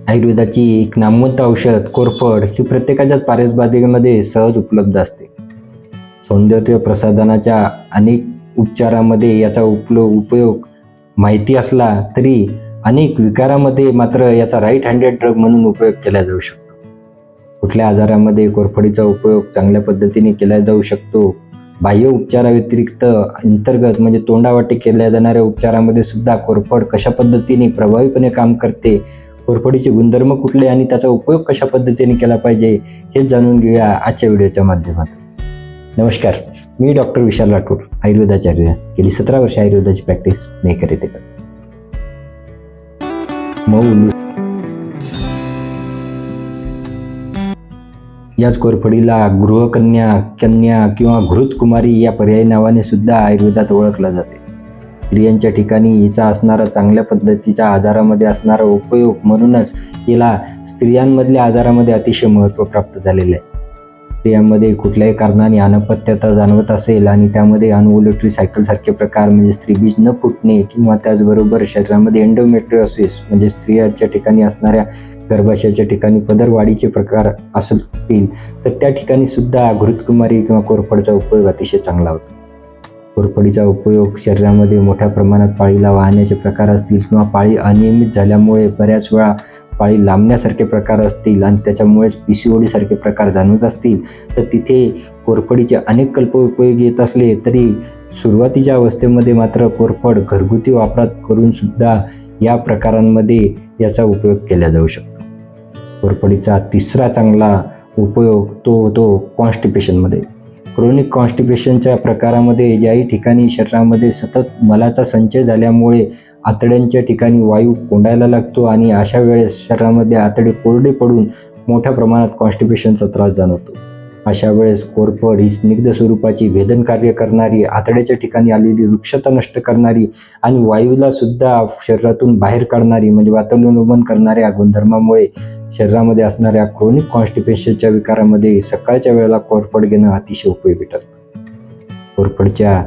आयुर्वेदाची एक नामवंत औषध कोरफड ही प्रत्येकाच्याच परसबागेमध्ये सहज उपलब्ध असते. सौंदर्य प्रसाधनाच्या अनेक उपचारामध्ये याचा उपयोग माहिती असला तरी अनेक विकारामध्ये मात्र याचा राईट हँडेड ड्रग म्हणून उपयोग केला जाऊ शकतो. कुठल्या आजारामध्ये कोरफडीचा उपयोग चांगल्या पद्धतीने केला जाऊ शकतो. बाह्य उपचाराव्यतिरिक्त अंतर्गत म्हणजे तोंडावाटे केल्या जाणाऱ्या उपचारामध्ये सुद्धा कोरफड कशा पद्धतीने प्रभावीपणे काम करते, कोरफडीचे गुणधर्म कुठले आणि त्याचा उपयोग कशा पद्धतीने केला पाहिजे हे जाणून घेऊया आजच्या व्हिडिओच्या माध्यमातून. नमस्कार, मी डॉक्टर विशाल राठोड, आयुर्वेदाचार्य. गेली 17 वर्ष आयुर्वेदाची प्रॅक्टिस मी करते. याच कोरफडीला गृहकन्या, कन्या किंवा घृतकुमारी या पर्यायी नावाने सुद्धा आयुर्वेदात ओळखला जाते. स्त्रियांच्या ठिकाणी हिचा असणारा चांगल्या पद्धतीच्या आजारामध्ये असणारा उपयोग म्हणूनच याला स्त्रियांमधल्या आजारामध्ये अतिशय महत्त्व प्राप्त झालेलं आहे. स्त्रियांमध्ये कुठल्याही कारणाने अनपत्यता जाणवत असेल आणि त्यामध्ये अनओव्युलेटरी सायकलसारखे प्रकार म्हणजे स्त्रीबीज न फुटणे किंवा त्याचबरोबर शरीरामध्ये एंडोमेट्रियोसिस म्हणजे स्त्रियांच्या ठिकाणी असणाऱ्या गर्भाशयाच्या ठिकाणी पदरवाढीचे प्रकार असतील तर त्या ठिकाणी सुद्धा घृतकुमारी किंवा कोरफडचा उपयोग अतिशय चांगला होतो. कोरफडीचा उपयोग शरीरामध्ये मोठ्या प्रमाणात पाळीला वाहण्याचे प्रकार असतील किंवा पाळी अनियमित झाल्यामुळे बऱ्याच वेळा पाळी लांबण्यासारखे प्रकार असतील आणि त्याच्यामुळेच PCOD सारखे प्रकार जाणवत असतील तर तिथे कोरफडीचे अनेक कल्प उपयोगी येत असले तरी सुरुवातीच्या अवस्थेमध्ये मात्र कोरफड घरगुती वापरात करून सुद्धा या प्रकारांमध्ये याचा उपयोग केला जाऊ शकतो. कोरफडीचा तिसरा चांगला उपयोग तो होतो कॉन्स्टिपेशनमध्ये. क्रोनिक कॉन्स्टिपेशनच्या प्रकारामध्ये ज्याही ठिकाणी शरीरामध्ये सतत मलाचा संचय झाल्यामुळे आतड्यांच्या ठिकाणी वायू कोंडायला लागतो आणि अशा वेळेस शरीरामध्ये आतडे कोरडे पडून मोठ्या प्रमाणात कॉन्स्टिपेशनचा त्रास जाणवतो. अशा वेळेस कोरफड ही स्निग्ध स्वरूपाची भेदन कार्य करणारी, आतड्याच्या ठिकाणी आलेली वृक्षता नष्ट करणारी आणि वायूला सुद्धा शरीरातून बाहेर काढणारी म्हणजे वातानुलोमन करणाऱ्या गुणधर्मामुळे शरीरामध्ये असणाऱ्या क्रोनिक कॉन्स्टिपेशनच्या विकारामध्ये सकाळच्या वेळेला कोरफड घेणं अतिशय उपयोगी ठरतं. कोरफडच्या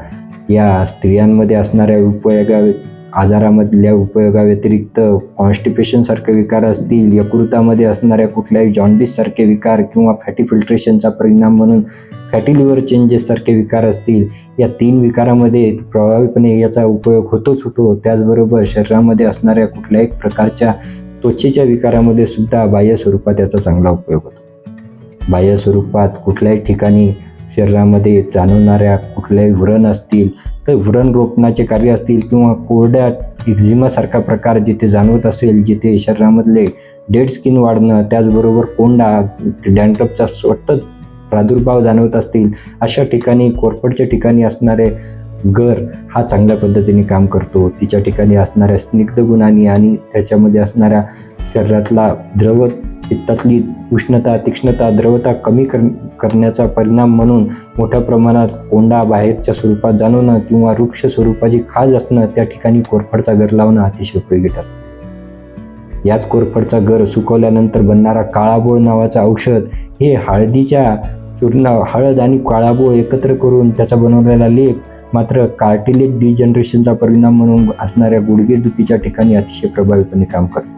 या स्त्रियांमध्ये असणाऱ्या आजारामधल्या उपयोगाव्यतिरिक्त कॉन्स्टिपेशनसारखे विकार असतील, यकृतामध्ये असणाऱ्या कुठल्याही जॉन्डिससारखे विकार किंवा फॅटी फिल्ट्रेशनचा परिणाम म्हणून फॅटी लिव्हर चेंजेससारखे विकार असतील, या 3 विकारामध्ये प्रभावीपणे याचा उपयोग होतोच होतो. त्याचबरोबर शरीरामध्ये असणाऱ्या कुठल्याही प्रकारच्या त्वचेच्या विकारामध्ये सुद्धा बाह्य स्वरूपात याचा चांगला उपयोग होतो. बाह्य स्वरूपात कुठल्याही ठिकाणी शरीरामध्ये जाणवणाऱ्या कुठल्याही व्रण असतील तर व्रण रोखण्याचे कार्य असतील किंवा कोरड्या एक्झिमासारखा प्रकार जिथे जाणवत असेल, जिथे शरीरामधले डेड स्किन वाढणं, त्याचबरोबर कोंडा, डॅन्ड्रफचा सतत प्रादुर्भाव जाणवत असतील, अशा ठिकाणी कोरफडच्या ठिकाणी असणारे गर हा चांगल्या पद्धतीने काम करतो. तिच्या ठिकाणी असणाऱ्या स्निग्ध गुणांनी आणि त्याच्यामध्ये असणाऱ्या शरीरातला द्रव पित्तातली उष्णता, तीक्ष्णता, द्रवता कमी करण्याचा परिणाम म्हणून मोठ्या प्रमाणात कोंडा बाहेरच्या स्वरूपात जाणवणं किंवा वृक्ष स्वरूपाची खाज असणं त्या ठिकाणी कोरफडचा गर लावणं अतिशय उपयोगी ठरतं. याच कोरफडचा गर सुकवल्यानंतर बनणारा काळाबोळ नावाचं औषध हे हळदीच्या हळद आणि काळाबोळ एकत्र करून त्याचा बनवलेला लेप मात्र कार्टिलेज डिजनरेशनचा परिणाम म्हणून असणाऱ्या गुडघेदुखीच्या ठिकाणी अतिशय प्रभावीपणे काम करतो.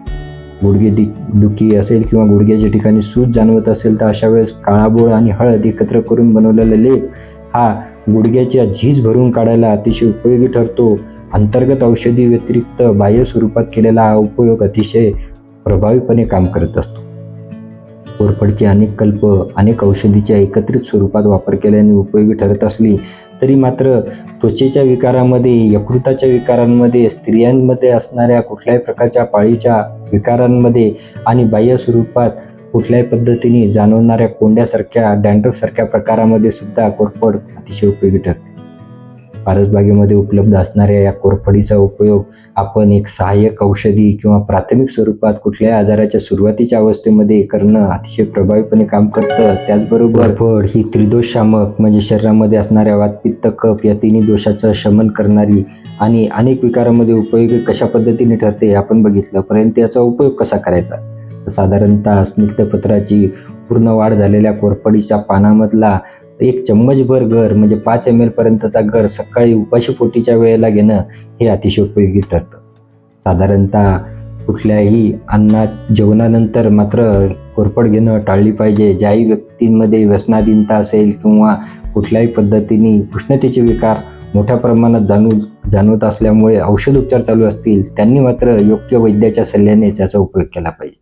गुडघेदुखी असेल किंवा गुडघ्याच्या ठिकाणी सूज जाणवत असेल तर अशा वेळेस काळाबोळ आणि हळद एकत्र करून बनवलेला लेप हा गुडघ्याच्या झीज भरून काढायला अतिशय उपयोगी ठरतो. अंतर्गत औषधी व्यतिरिक्त बाह्य स्वरूपात केलेला हा उपयोग अतिशय प्रभावीपणे काम करत असतो. कोरफडचे अनेक कल्प अनेक औषधीच्या एकत्रित स्वरूपात वापर केल्याने उपयोगी ठरत असली तरी मात्र त्वचेच्या विकारामध्ये, यकृताच्या विकारांमध्ये, स्त्रियांमध्ये असणाऱ्या कुठल्याही प्रकारच्या पाळीच्या विकारांमध्ये आणि बाह्य स्वरूपात कुठल्याही पद्धतीने जाणवणाऱ्या कोंड्यासारख्या, डॅन्ड्रफसारख्या प्रकारामध्ये सुद्धा कोरफड अतिशय उपयोगी ठरते. परसबागेमध्ये उपलब्ध असणाऱ्या या कोरफडीचा उपयोग आपण एक सहाय्यक औषधी किंवा प्राथमिक स्वरूपात कुठल्याही आजाराच्या सुरुवातीच्या अवस्थेमध्ये करणं अतिशय प्रभावीपणे काम करतं. त्याचबरोबर कोरफड ही त्रिदोष शामक म्हणजे शरीरामध्ये असणाऱ्या वात, पित्त, कफ या तिन्ही दोषाचं शमन करणारी आणि अनेक विकारामध्ये उपयोगी कशा पद्धतीने ठरते आपण बघितलं. परंतु याचा उपयोग कसा करायचा? साधारणतः स्निग्धपत्राची पूर्ण वाढ झालेल्या कोरफडीच्या पानामधला 1 चम्मचभर गर म्हणजे 5 ml पर्यंतचा गर सकाळी उपाशी पोटीच्या वेळेला घेणं हे अतिशय उपयोगी ठरतं. साधारणतः कुठल्याही जेवणानंतर मात्र कोरफड घेणं टाळली पाहिजे. ज्याही व्यक्तींमध्ये व्यसनाधीनता असेल किंवा कुठल्याही पद्धतीने उष्णतेचे विकार मोठ्या प्रमाणात जाणवत असल्यामुळे औषधोपचार चालू असतील, त्यांनी मात्र योग्य वैद्याच्या सल्ल्याने त्याचा उपयोग केला पाहिजे.